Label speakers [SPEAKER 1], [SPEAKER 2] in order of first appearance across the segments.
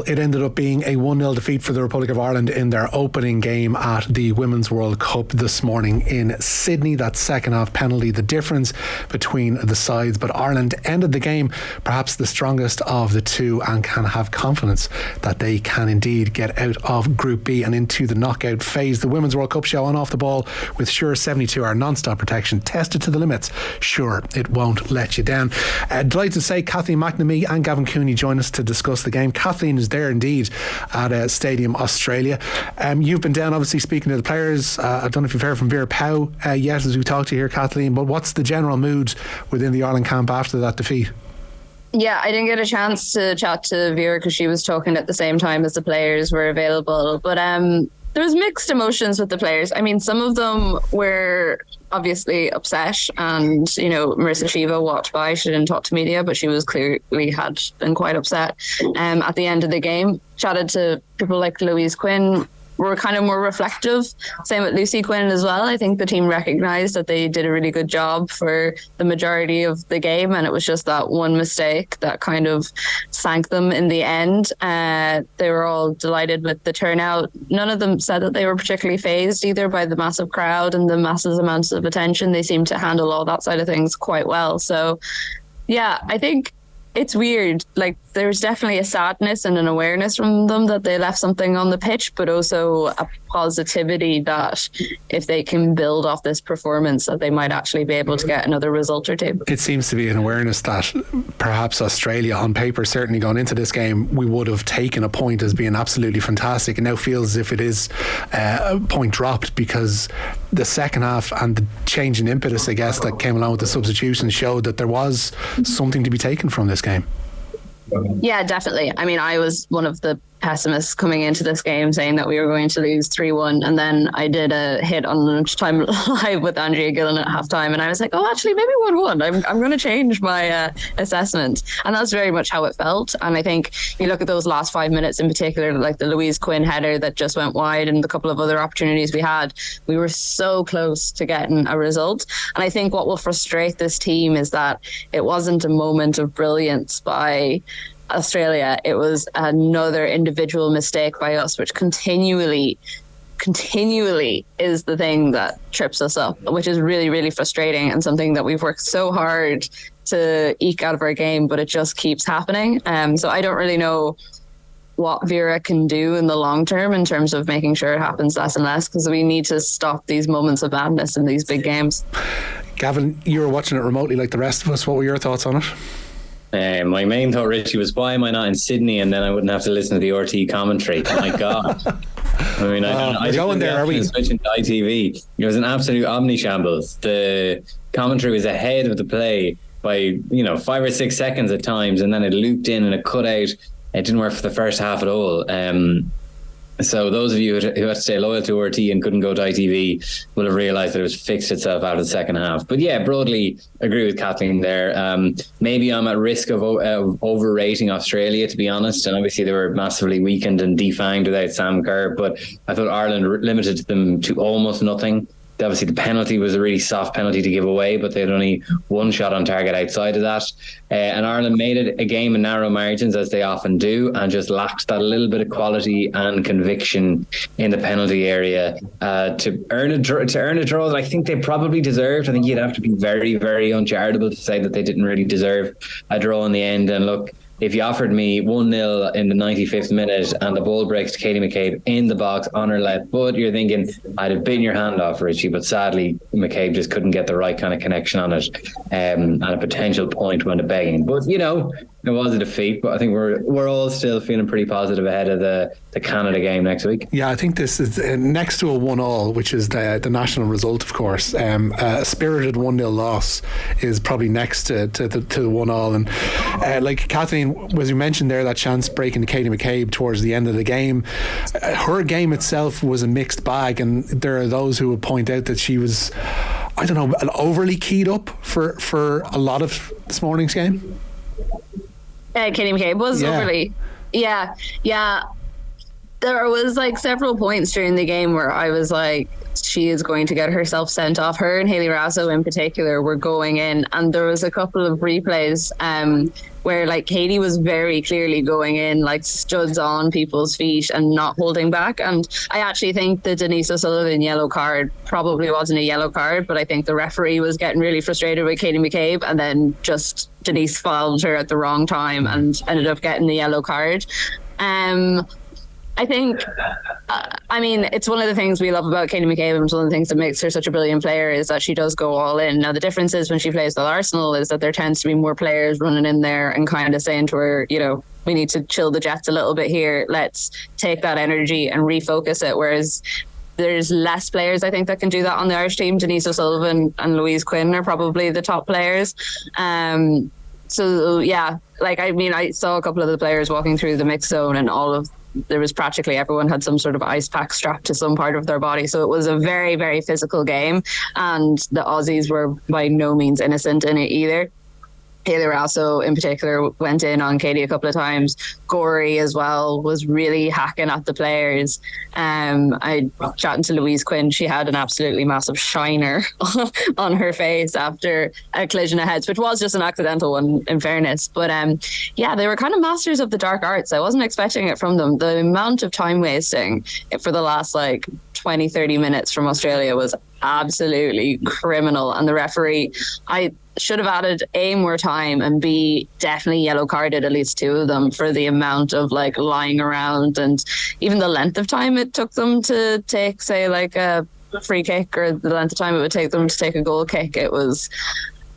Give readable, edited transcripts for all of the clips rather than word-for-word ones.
[SPEAKER 1] It ended up being a 1-0 defeat for the Republic of Ireland in their opening game at the Women's World Cup this morning in Sydney. That second half penalty, the difference between the sides. But Ireland ended the game perhaps the strongest of the two and can have confidence that they can indeed get out of Group B and into the knockout phase. The Women's World Cup show on off the ball with Sure 72-hour non-stop protection tested to the limits. Sure, it won't let you down. Delighted to say Kathleen McNamee and Gavin Cooney join us to discuss the game. Kathleen is there indeed at Stadium Australia. You've been down obviously speaking to the players. I don't know if you've heard from Vera Powell yet as we talked to you here, Kathleen, but what's the general mood within the Ireland camp after that defeat?
[SPEAKER 2] Yeah, I didn't get a chance to chat to Vera because she was talking at the same time as the players were available, but there was mixed emotions with the players. I mean, some of them were obviously upset, and Marissa Shiva walked by. She didn't talk to media, but she was clearly had been quite upset. At the end of the game, chatted to people like Louise Quinn, were kind of more reflective. Same with Lucy Quinn as well. I think the team recognised that they did a really good job for the majority of the game, and it was just that one mistake that kind of sank them in the end. They were all delighted with the turnout. None of them said that they were particularly fazed either by the massive crowd and the massive amounts of attention. They seemed to handle all that side of things quite well. So yeah, I think it's weird. Like, there's definitely a sadness and an awareness from them that they left something on the pitch, but also a positivity that if they can build off this performance, that they might actually be able to get another result or two.
[SPEAKER 1] It seems to be an awareness that perhaps Australia, on paper, certainly going into this game, we would have taken a point as being absolutely fantastic. It now feels as if it is a point dropped because the second half and the change in impetus, I guess, that came along with the substitution showed that there was something to be taken from this game.
[SPEAKER 2] Yeah, definitely. I mean, I was one of the pessimists coming into this game saying that we were going to lose 3-1, and then I did a hit on Lunchtime Live with Andrea Gillen at halftime, and I was like, oh, actually maybe 1-1. I'm going to change my assessment, and that's very much how it felt. And I think you look at those last 5 minutes in particular, like the Louise Quinn header that just went wide and the couple of other opportunities we were so close to getting a result. And I think what will frustrate this team is that it wasn't a moment of brilliance by Australia. It was another individual mistake by us, which continually is the thing that trips us up, which is really, really frustrating and something that we've worked so hard to eke out of our game, but it just keeps happening. So I don't really know what Vera can do in the long term in terms of making sure it happens less and less, because we need to stop these moments of madness in these big games.
[SPEAKER 1] Gavin, you were watching it remotely like the rest of us. What were your thoughts on it?
[SPEAKER 3] My main thought, Richie, was why am I not in Sydney, and then I wouldn't have to listen to the RT commentary. My God. I mean, I didn't there, are we? Switching to ITV. It was an absolute omni-shambles. The commentary was ahead of the play by 5 or 6 seconds at times, and then it looped in and it cut out. It didn't work for the first half at all. So those of you who had to stay loyal to RT and couldn't go to ITV will have realised that it was fixed itself out of the second half. But yeah, broadly agree with Kathleen there. Maybe I'm at risk of overrating Australia, to be honest. And obviously they were massively weakened and defanged without Sam Kerr. But I thought Ireland limited them to almost nothing. Obviously, the penalty was a really soft penalty to give away, but they had only one shot on target outside of that. And Ireland made it a game in narrow margins, as they often do, and just lacked that little bit of quality and conviction in the penalty area to earn a draw that I think they probably deserved. I think you'd have to be very, very uncharitable to say that they didn't really deserve a draw in the end. And look, if you offered me 1-0 in the 95th minute and the ball breaks to Katie McCabe in the box on her left foot, you're thinking, I'd have bitten your hand off, Richie. But sadly, McCabe just couldn't get the right kind of connection on it, and a potential point went a begging. But, it was a defeat, but I think we're all still feeling pretty positive ahead of the Canada game next week.
[SPEAKER 1] Yeah, I think this is next to a 1-1, which is the national result, of course. A spirited 1-0 loss is probably next to the 1-1. And like Kathleen, as you mentioned there, that chance breaking to Katie McCabe towards the end of the game, her game itself was a mixed bag, and there are those who would point out that she was, I don't know, overly keyed up for a lot of this morning's game.
[SPEAKER 2] Katie McCabe was overly. Yeah. There was several points during the game where I was she is going to get herself sent off. Her and Hayley Raso in particular were going in, and there was a couple of replays where like Katie was very clearly going in like studs on people's feet and not holding back. And I actually think the Denise O'Sullivan yellow card probably wasn't a yellow card, but I think the referee was getting really frustrated with Katie McCabe, and then just Denise fouled her at the wrong time and ended up getting the yellow card. I think, I mean, it's one of the things we love about Katie McCabe, and it's one of the things that makes her such a brilliant player is that she does go all in. Now, the difference is when she plays with Arsenal is that there tends to be more players running in there and kind of saying to her, you know, we need to chill the jets a little bit here. Let's take that energy and refocus it. Whereas there's less players, I think, that can do that on the Irish team. Denise O'Sullivan and Louise Quinn are probably the top players. So, yeah, like, I mean, I saw a couple of the players walking through the mix zone, and there was practically everyone had some sort of ice pack strapped to some part of their body. So it was a very, very physical game, and the Aussies were by no means innocent in it either. Hayley Raso in particular went in on Katie a couple of times. Gorey as well was really hacking at the players. I chatting to Louise Quinn, she had an absolutely massive shiner on her face after a collision of heads, which was just an accidental one in fairness. But yeah, they were kind of masters of the dark arts. I wasn't expecting it from them. The amount of time wasting for the last like 20-30 minutes from Australia was absolutely criminal, and the referee, I should have added A, more time, and B, definitely yellow carded at least two of them for the amount of like lying around and even the length of time it took them to take, say, like a free kick, or the length of time it would take them to take a goal kick. It was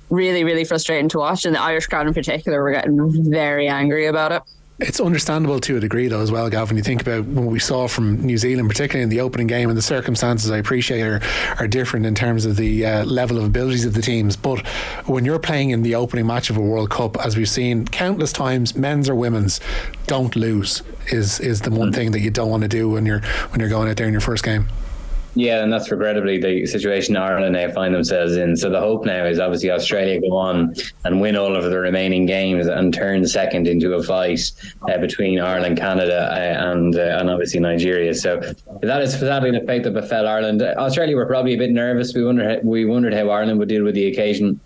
[SPEAKER 2] really, really frustrating to watch, and the Irish crowd in particular were getting very angry about it.
[SPEAKER 1] It's understandable to a degree, though, as well, Gavin. You think about what we saw from New Zealand, particularly in the opening game, and the circumstances, I appreciate, are different in terms of the level of abilities of the teams. But when you're playing in the opening match of a World Cup, as we've seen countless times, men's or women's, don't lose is the one thing that you don't want to do when you're going out there in your first game.
[SPEAKER 3] Yeah, and that's regrettably the situation Ireland now find themselves in. So the hope now is obviously Australia go on and win all of the remaining games and turn second into a fight between Ireland, Canada and obviously Nigeria. So that is sadly the fate that befell Ireland. Australia were probably a bit nervous. We wondered how Ireland would deal with the occasion,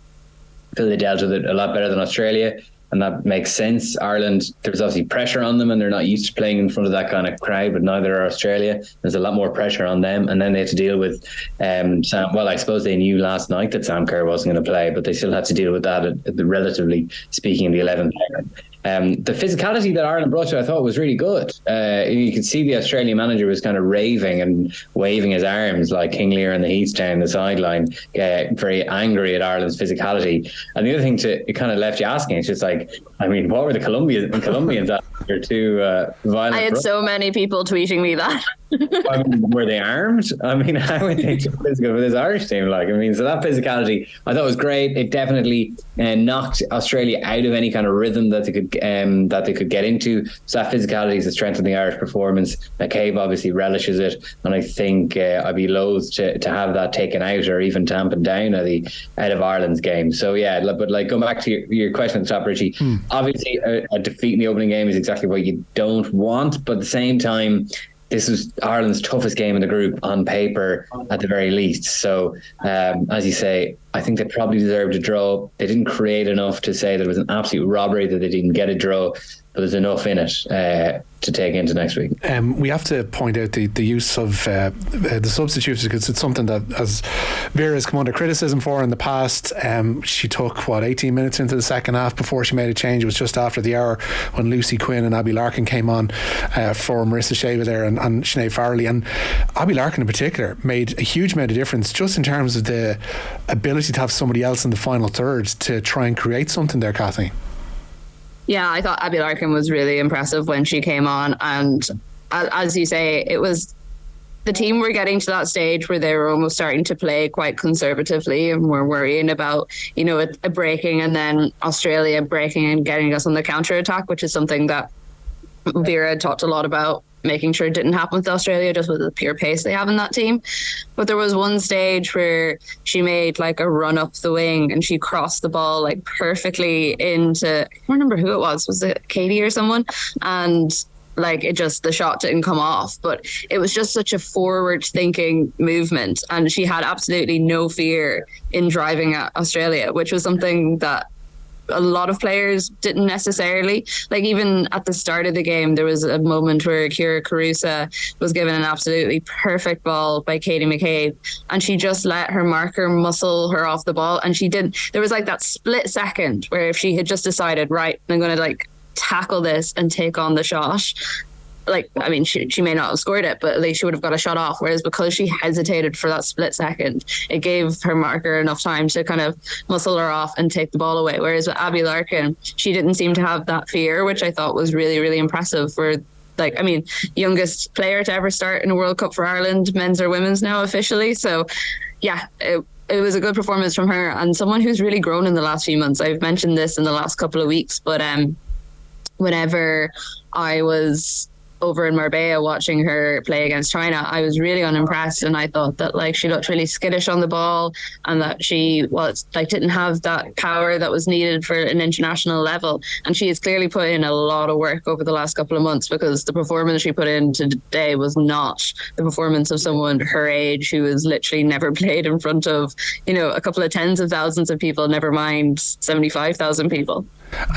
[SPEAKER 3] because they dealt with it a lot better than Australia. And that makes sense. Ireland, there's obviously pressure on them, and they're not used to playing in front of that kind of crowd, but neither are Australia. There's a lot more pressure on them. And then they had to deal with Sam. Well, I suppose they knew last night that Sam Kerr wasn't going to play, but they still had to deal with that at the, relatively speaking, in the 11th hour. The physicality that Ireland brought to, I thought, was really good. You could see the Australian manager was kind of raving and waving his arms like King Lear and the Heats down the sideline, very angry at Ireland's physicality. And the other thing it kind of left you asking, it's just like, I mean, what were the Colombians after two violent?
[SPEAKER 2] I had so many people tweeting me that.
[SPEAKER 3] I mean, were they armed? I mean, how would they do physical with this Irish team? Like, I mean, so that physicality, I thought was great. It definitely knocked Australia out of any kind of rhythm that they could get into. So that physicality is the strength of the Irish performance. McCabe obviously relishes it, and I think I'd be loath to have that taken out or even tampered down out of Ireland's game. So yeah, but like going back to your question at the top, Richie, obviously a defeat in the opening game is exactly what you don't want, but at the same time, this was Ireland's toughest game in the group on paper, at the very least. So, as you say, I think they probably deserved a draw. They didn't create enough to say that it was an absolute robbery that they didn't get a draw, but there's enough in it to take into next week.
[SPEAKER 1] We have to point out the use of the substitutes, because it's something that, as Vera has come under criticism for in the past, she took 18 minutes into the second half before she made a change. It was just after the hour when Lucy Quinn and Abbie Larkin came on for Marissa Sheva there and Sinead Farrelly, and Abbie Larkin in particular made a huge amount of difference just in terms of the ability to have somebody else in the final third to try and create something there, Kathleen.
[SPEAKER 2] Yeah, I thought Abbie Larkin was really impressive when she came on. And as you say, it was the team were getting to that stage where they were almost starting to play quite conservatively, and were worrying about, a breaking, and then Australia breaking and getting us on the counter attack, which is something that Vera talked a lot about, making sure it didn't happen with Australia, just with the pure pace they have in that team. But there was one stage where she made like a run up the wing and she crossed the ball like perfectly into, I can't remember who it was it Katie or someone? And like the shot didn't come off, but it was just such a forward thinking movement, and she had absolutely no fear in driving at Australia, which was something that a lot of players didn't necessarily. Like, even at the start of the game, there was a moment where Kira Carusa was given an absolutely perfect ball by Katie McCabe, and she just let her marker muscle her off the ball, and there was like that split second where if she had just decided, right, I'm going to like tackle this and take on the shot, like, I mean, she may not have scored it, but at least she would have got a shot off. Whereas because she hesitated for that split second, it gave her marker enough time to kind of muscle her off and take the ball away. Whereas with Abbie Larkin, she didn't seem to have that fear, which I thought was really, really impressive for, like, I mean, youngest player to ever start in a World Cup for Ireland, men's or women's now officially. So yeah, it was a good performance from her, and someone who's really grown in the last few months. I've mentioned this in the last couple of weeks, but whenever I was over in Marbella watching her play against China, I was really unimpressed, and I thought that like she looked really skittish on the ball, and that she didn't have that power that was needed for an international level. And she has clearly put in a lot of work over the last couple of months, because the performance she put in today was not the performance of someone her age who has literally never played in front of, you know, a couple of tens of thousands of people, never mind 75,000 people.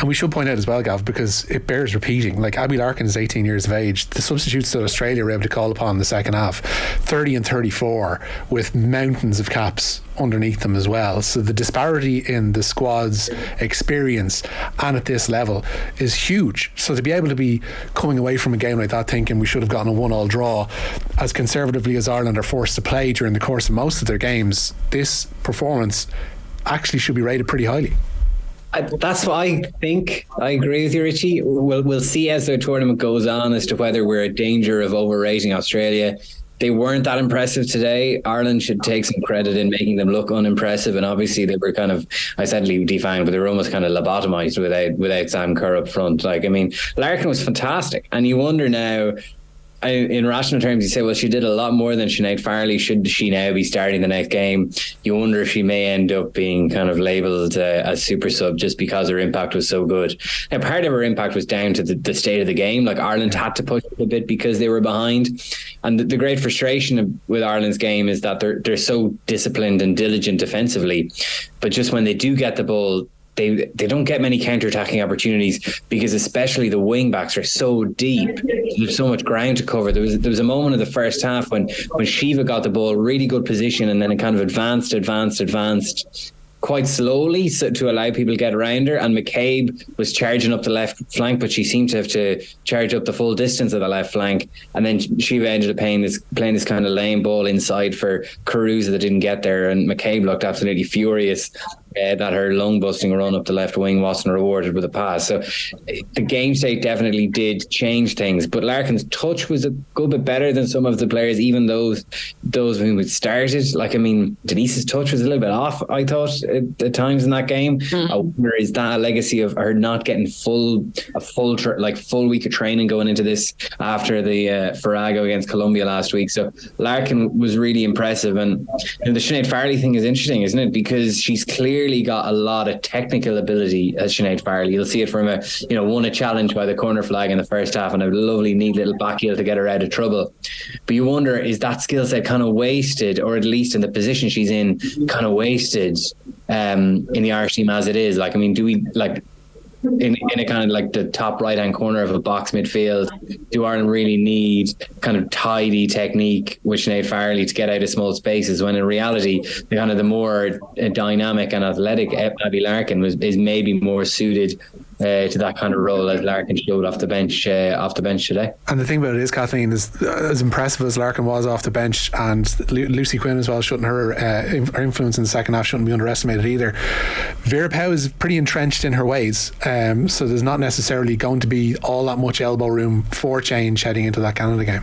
[SPEAKER 1] And we should point out as well, Gav, because it bears repeating, like Abbie Larkin is 18 years of age. The substitutes that Australia were able to call upon in the second half, 30 and 34, with mountains of caps underneath them as well. So the disparity in the squad's experience and at this level is huge. So to be able to be coming away from a game like that thinking we should have gotten a 1-1 draw, as conservatively as Ireland are forced to play during the course of most of their games, this performance actually should be rated pretty highly.
[SPEAKER 3] That's what I think. I agree with you, Richie. We'll see as the tournament goes on as to whether we're at danger of overrating Australia. They weren't that impressive today. Ireland should take some credit in making them look unimpressive, and obviously they were kind of, I said defanged, but they were almost kind of lobotomized without Sam Kerr up front. Like, I mean, Larkin was fantastic, and you wonder now, in rational terms, you say, well, she did a lot more than Sinead Farrelly. Should she now be starting the next game? You wonder if she may end up being kind of labelled as super sub just because her impact was so good. Now, part of her impact was down to the state of the game. Like, Ireland had to push a bit because they were behind. And the great frustration with Ireland's game is that they're so disciplined and diligent defensively, but just when they do get the ball, they don't get many counter-attacking opportunities, because especially the wing backs are so deep. There's so much ground to cover. There was a moment in the first half when Shiva got the ball, really good position, and then it kind of advanced quite slowly to allow people to get around her, and McCabe was charging up the left flank, but she seemed to have to charge up the full distance of the left flank, and then Shiva ended up playing this kind of lame ball inside for Cruz that didn't get there, and McCabe looked absolutely furious that her lung-busting run up the left wing wasn't rewarded with a pass. So the game state definitely did change things, but Larkin's touch was a good bit better than some of the players, even those who had started. Like, I mean, Denise's touch was a little bit off, I thought, at times in that game. I wonder, is that a legacy of her not getting full week of training going into this after the Farrago against Colombia last week? So Larkin was really impressive, and the Sinead Farrelly thing is interesting, isn't it? Because she's clearly got a lot of technical ability as Sinead Farrelly. You'll see it from won a challenge by the corner flag in the first half, and a lovely neat little back heel to get her out of trouble. But you wonder, is that skill set kind of wasted, or at least in the position she's in, kind of wasted in the Irish team as it is? Like, I mean, do we, like, in a kind of like the top right hand corner of a box midfield, do Ireland really need kind of tidy technique with Sinead Farrelly to get out of small spaces, when in reality the more dynamic and athletic Abbie Larkin is maybe more suited to that kind of role, as Larkin showed off the bench today. And
[SPEAKER 1] the thing about it is, Kathleen, is as impressive as Larkin was off the bench, and Lucy Quinn as well, her influence in the second half shouldn't be underestimated either. Vera Pauw is pretty entrenched in her ways, so there's not necessarily going to be all that much elbow room for change heading into that Canada game.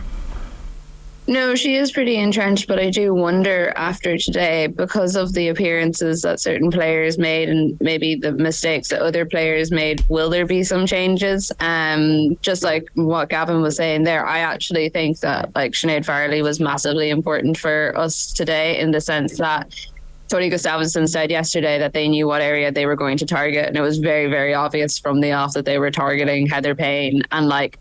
[SPEAKER 2] No, she is pretty entrenched, but I do wonder after today, because of the appearances that certain players made and maybe the mistakes that other players made, will there be some changes? Just like what Gavin was saying there, I actually think that like Sinead Farrelly was massively important for us today, in the sense that Tony Gustafsson said yesterday that they knew what area they were going to target, and it was very, very obvious from the off that they were targeting Heather Payne. And like,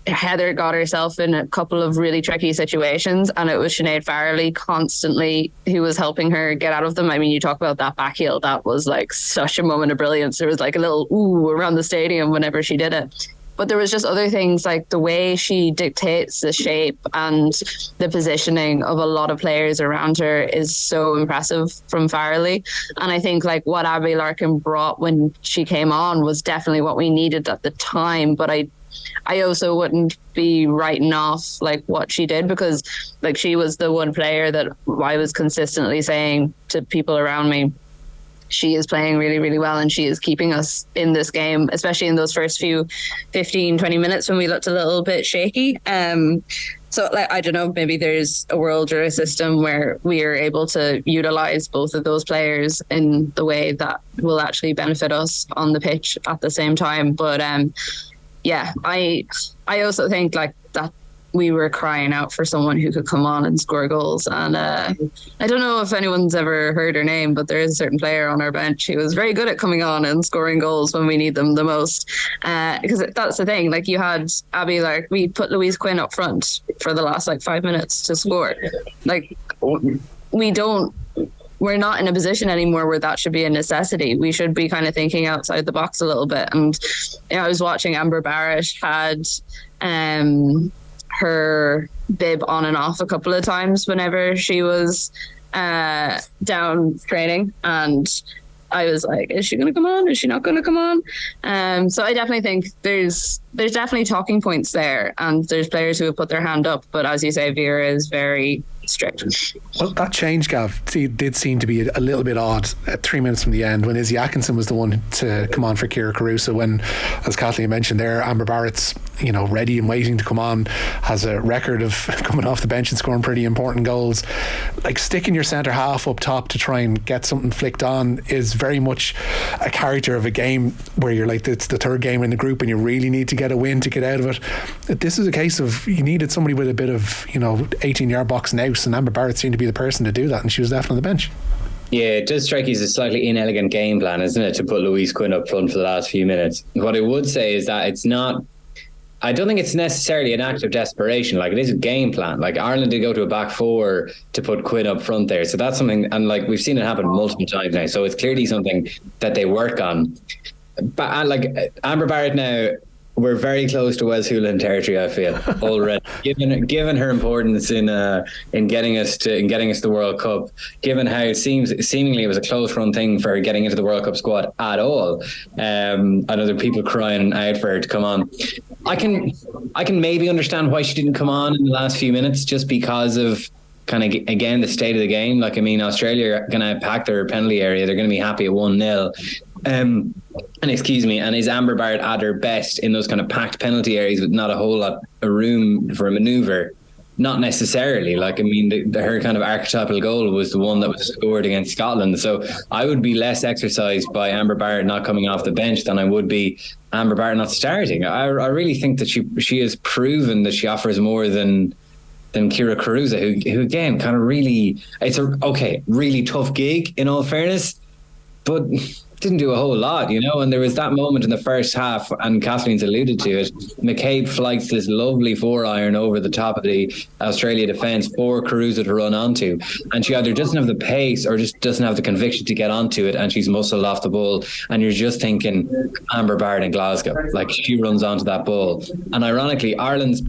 [SPEAKER 2] Heather got herself in a couple of really tricky situations, and it was Sinead Farrelly constantly who was helping her get out of them. I mean, you talk about that back heel, that was like such a moment of brilliance. There was like a little ooh around the stadium whenever she did it. But there was just other things, like the way she dictates the shape and the positioning of a lot of players around her is so impressive from Farrelly. And I think like what Abbie Larkin brought when she came on was definitely what we needed at the time. But I also wouldn't be writing off like what she did, because like she was the one player that I was consistently saying to people around me, she is playing really, really well, and she is keeping us in this game, especially in those first few 15, 20 minutes when we looked a little bit shaky. So like, I don't know, maybe there's a world or a system where we are able to utilize both of those players in the way that will actually benefit us on the pitch at the same time. But yeah, I also think like that we were crying out for someone who could come on and score goals. And I don't know if anyone's ever heard her name, but there is a certain player on our bench who was very good at coming on and scoring goals when we need them the most. Because that's the thing, like you had Abbie, like we put Louise Quinn up front for the last like 5 minutes to score. Like we're not in a position anymore where that should be a necessity. We should be kind of thinking outside the box a little bit. And you know, I was watching Amber Barrett had her bib on and off a couple of times whenever she was down training, and I was like, is she going to come on? Is she not going to come on? So I definitely think there's definitely talking points there, and there's players who have put their hand up, but as you say, Vera is very strict.
[SPEAKER 1] Well, that change, Gav, did seem to be a little bit odd at 3 minutes from the end when Izzy Atkinson was the one to come on for Ciara Caruso, when, as Kathleen mentioned there, Amber Barrett's ready and waiting to come on, has a record of coming off the bench and scoring pretty important goals. Like sticking your centre half up top to try and get something flicked on is very much a character of a game where you're like, it's the third game in the group and you really need to get a win to get out of it. This is a case of you needed somebody with a bit of 18-yard box and out, and Amber Barrett seemed to be the person to do that, and she was left on the bench.
[SPEAKER 3] Yeah, it does strike you as a slightly inelegant game plan, isn't it, to put Louise Quinn up front for the last few minutes. What I would say is that I don't think it's necessarily an act of desperation. Like, it is a game plan. Like, Ireland did go to a back four to put Quinn up front there. So that's something, and like we've seen it happen multiple times now. So it's clearly something that they work on. But like Amber Barrett now, we're very close to Wes Houlihan territory, I feel, already. Given her importance in getting us the World Cup, given how seemingly it was a close run thing for her getting into the World Cup squad at all. I know there are people crying out for her to come on. I can maybe understand why she didn't come on in the last few minutes, just because of kind of, again, the state of the game. Like, I mean, Australia are going to pack their penalty area. They're going to be happy at 1-0. And is Amber Barrett at her best in those kind of packed penalty areas with not a whole lot of room for a manoeuvre? Not necessarily. Like, I mean, her kind of archetypal goal was the one that was scored against Scotland. So I would be less exercised by Amber Barrett not coming off the bench than I would be Amber Barrett not starting. I really think that she has proven that she offers more than Ciara Caruso, who again kind of really, it's a really tough gig in all fairness, but didn't do a whole lot, and there was that moment in the first half, and Kathleen's alluded to it. McCabe flights this lovely 4-iron over the top of the Australia defence for Caruso to run onto, and she either doesn't have the pace or just doesn't have the conviction to get onto it, and she's muscled off the ball, and you're just thinking Amber Barrett in Glasgow, like she runs onto that ball. And ironically, Ireland's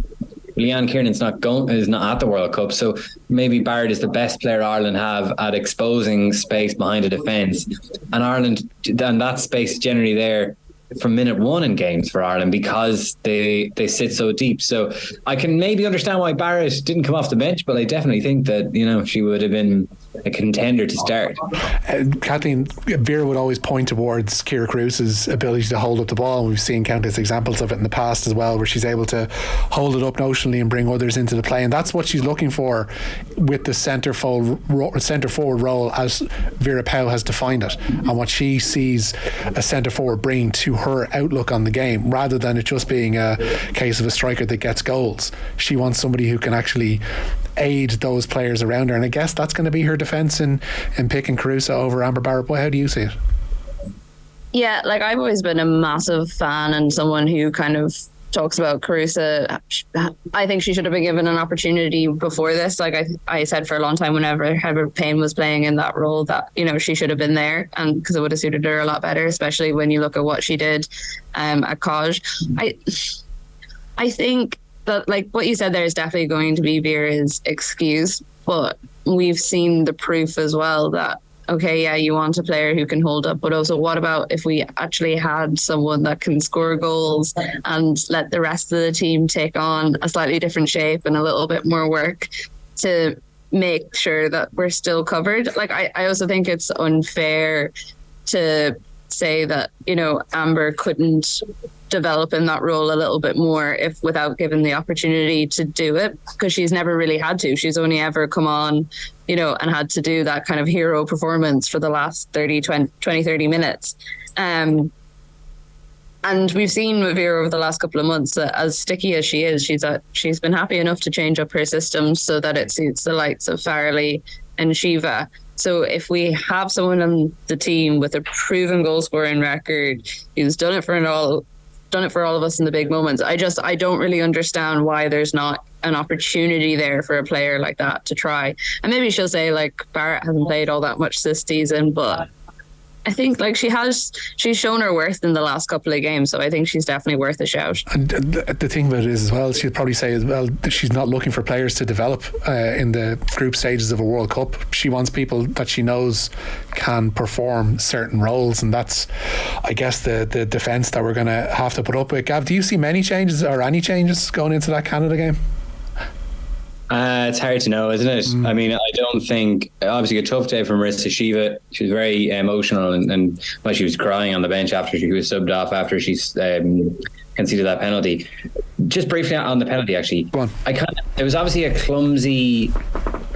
[SPEAKER 3] Leanne Kiernan's is not at the World Cup, so maybe Barrett is the best player Ireland have at exposing space behind a defence, and that space is generally there from minute one in games for Ireland because they sit so deep. So I can maybe understand why Barrett didn't come off the bench, but I definitely think that she would have been a contender to start.
[SPEAKER 1] Kathleen, Vera would always point towards Ciara Caruso's ability to hold up the ball, and we've seen countless examples of it in the past as well, where she's able to hold it up notionally and bring others into the play, and that's what she's looking for with the centre forward role as Vera Pauw has defined it, and what she sees a centre forward bring to her outlook on the game, rather than it just being a case of a striker that gets goals. She wants somebody who can actually aid those players around her, and I guess that's going to be her defence in picking Caruso over Amber Barrett. Boy, how do you see it?
[SPEAKER 2] Yeah, like I've always been a massive fan and someone who kind of talks about Carusa. I think she should have been given an opportunity before this. Like I said for a long time, whenever Heather Payne was playing in that role, that, you know, she should have been there, and because it would have suited her a lot better, especially when you look at what she did at Coj. I think that, like, what you said there is definitely going to be Vera's excuse, but we've seen the proof as well that, okay, yeah, you want a player who can hold up, but also what about if we actually had someone that can score goals and let the rest of the team take on a slightly different shape and a little bit more work to make sure that we're still covered? Like, I also think it's unfair to say that, you know, Amber couldn't develop in that role a little bit more if without given the opportunity to do it, because she's never really had to. She's only ever come on, you know, and had to do that kind of hero performance for the last 30 minutes. And we've seen with Vera over the last couple of months that as sticky as she is, she's been happy enough to change up her system so that it suits the likes of Farrelly and Shiva. So if we have someone on the team with a proven goal scoring record who's done it for all of us in the big moments, I don't really understand why there's not an opportunity there for a player like that to try. And maybe she'll say, like, Barrett hasn't played all that much this season, but I think, like, she's shown her worth in the last couple of games, so I think she's definitely worth a shout. And
[SPEAKER 1] the thing about it is, as well, she'll probably say as well that she's not looking for players to develop in the group stages of a World Cup. She wants people that she knows can perform certain roles, and that's, I guess, the defence that we're going to have to put up with. Gav, do you see many changes or any changes going into that Canada game?
[SPEAKER 3] It's hard to know, isn't it? I mean, I don't think, obviously a tough day for Marissa Shiva. She was very emotional and well, she was crying on the bench after she was subbed off after she's conceded that penalty. Just briefly on the penalty, actually, it was obviously a clumsy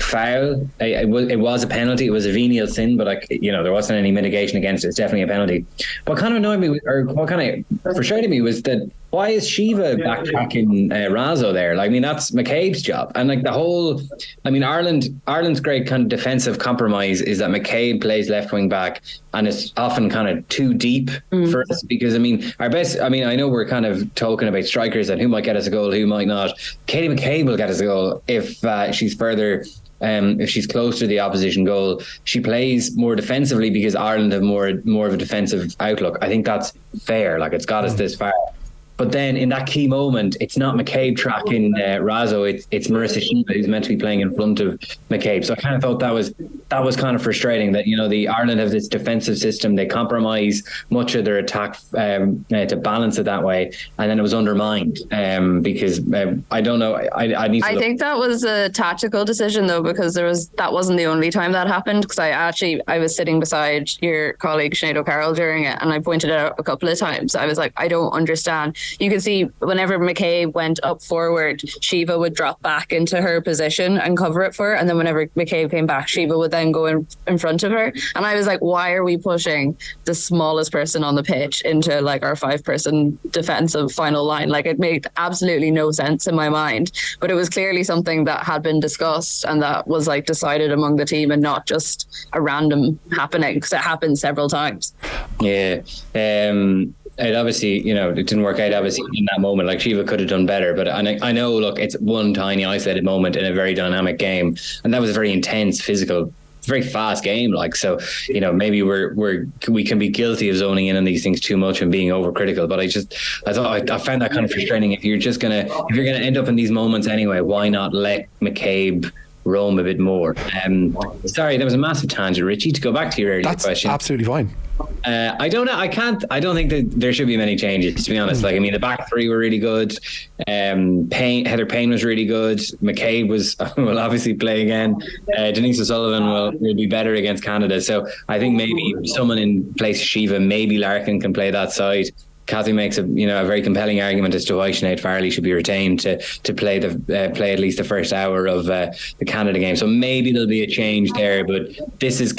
[SPEAKER 3] foul. It was a penalty. It was a venial sin, but there wasn't any mitigation against it. It's definitely a penalty. What kind of annoyed me, or what kind of frustrated me, was that why is Shiva backtracking Razzo there? Like, I mean, that's McCabe's job. And like the whole, I mean, Ireland's great kind of defensive compromise is that McCabe plays left wing back, and it's often kind of too deep for us, because I mean, our best, I mean, I know we're kind of talking about strikers and who might get us a goal, who might not. Katie McCabe will get us a goal if she's further, if she's close to the opposition goal. She plays more defensively because Ireland have more of a defensive outlook. I think that's fair. Like, it's got us this far. But then in that key moment, it's not McCabe tracking Razzo, it's Marissa Shiva who's meant to be playing in front of McCabe. So I kind of thought that was kind of frustrating that, you know, the Ireland have this defensive system. They compromise much of their attack to balance it that way. And then it was undermined because I don't know. I think
[SPEAKER 2] that was a tactical decision, though, because that wasn't the only time that happened. Because I was sitting beside your colleague Sinead O'Carroll during it, and I pointed it out a couple of times. I was like, I don't understand. You can see whenever McCabe went up forward, Shiva would drop back into her position and cover it for her. And then whenever McCabe came back, Shiva would then go in front of her. And I was like, why are we pushing the smallest person on the pitch into like our 5-person defensive final line? Like, it made absolutely no sense in my mind. But it was clearly something that had been discussed and that was like decided among the team and not just a random happening, because it happened several times.
[SPEAKER 3] Yeah. It obviously, you know, it didn't work out obviously in that moment. Like, Shiva could have done better, but I know, look, it's one tiny isolated moment in a very dynamic game, and that was a very intense, physical, very fast game. Like, so, you know, maybe we can be guilty of zoning in on these things too much and being overcritical. But I found that kind of frustrating. If you're gonna end up in these moments anyway, why not let McCabe roam a bit more? Sorry, there was a massive tangent, Richie. To go back to your earlier question,
[SPEAKER 1] that's absolutely fine.
[SPEAKER 3] I don't know. I don't think that there should be many changes, to be honest. Like, I mean, the back three were really good. Heather Payne was really good. McCabe will obviously play again. Denise O'Sullivan will be better against Canada. So I think maybe someone in place of Shiva, maybe Larkin can play that side. Kathleen makes a very compelling argument as to why Sinead Farrelly should be retained to play at least the first hour of the Canada game. So maybe there'll be a change there, but this is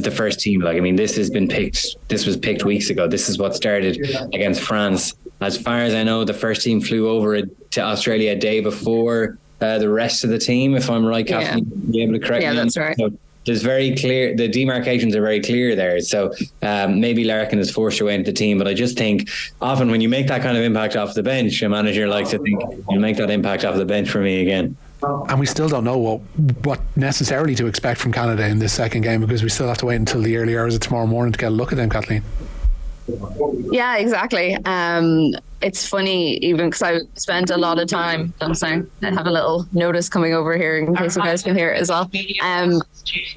[SPEAKER 3] the first team. Like, I mean, this was picked weeks ago. This is what started against France. As far as I know, the first team flew over to Australia a day before the rest of the team, if I'm right, Kathleen. Be able to correct me.
[SPEAKER 2] Yeah, that's right.
[SPEAKER 3] there's very clear, the demarcations are very clear there. So maybe Larkin is forced away into the team, but I just think often when you make that kind of impact off the bench, a manager likes to think, you'll make that impact off the bench for me again.
[SPEAKER 1] And we still don't know what necessarily to expect from Canada in this second game, because we still have to wait until the early hours of tomorrow morning to get a look at them, Kathleen.
[SPEAKER 2] Yeah, exactly. It's funny, even because I spent a lot of time, I'm sorry, I have a little notice coming over here in case you guys can hear it as well.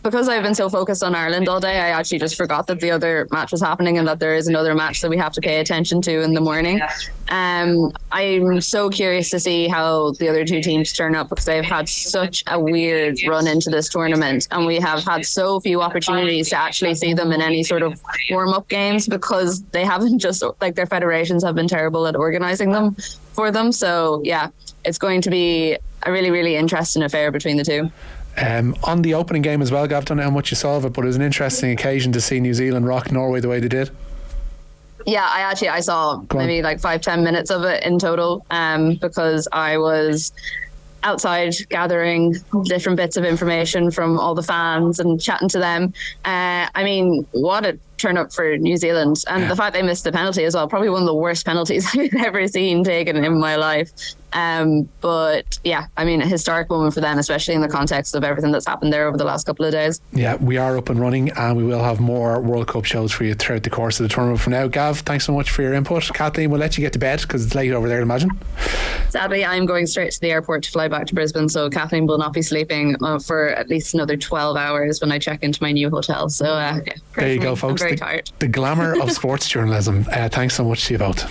[SPEAKER 2] Because I've been so focused on Ireland all day, I actually just forgot that the other match was happening and that there is another match that we have to pay attention to in the morning. I'm so curious to see how the other two teams turn up, because they've had such a weird run into this tournament, and we have had so few opportunities to actually see them in any sort of warm-up games, because they haven't just, like, their federations have been terrible at organising them for them. So yeah, it's going to be a really, really interesting affair between the two.
[SPEAKER 1] On the opening game as well, Gav, I don't know how much you saw of it, but it was an interesting occasion to see New Zealand rock Norway the way they did.
[SPEAKER 2] Yeah, I saw maybe like 5-10 minutes of it in total, because I was outside gathering different bits of information from all the fans and chatting to them. I mean, what a turn up for New Zealand, and the fact they missed the penalty as well, probably one of the worst penalties I've ever seen taken in my life. But yeah, I mean, a historic moment for them, especially in the context of everything that's happened there over the last couple of days. Yeah, we are up and running, and we will have more World Cup shows for you throughout the course of the tournament. For now, Gav, thanks so much for your input. Kathleen, we'll let you get to bed because it's late over there, I imagine. Sadly, I'm going straight to the airport to fly back to Brisbane, so Kathleen will not be sleeping for at least another 12 hours when I check into my new hotel. So yeah, there you go, folks. I'm very tired. The glamour of sports journalism. Thanks so much to you both.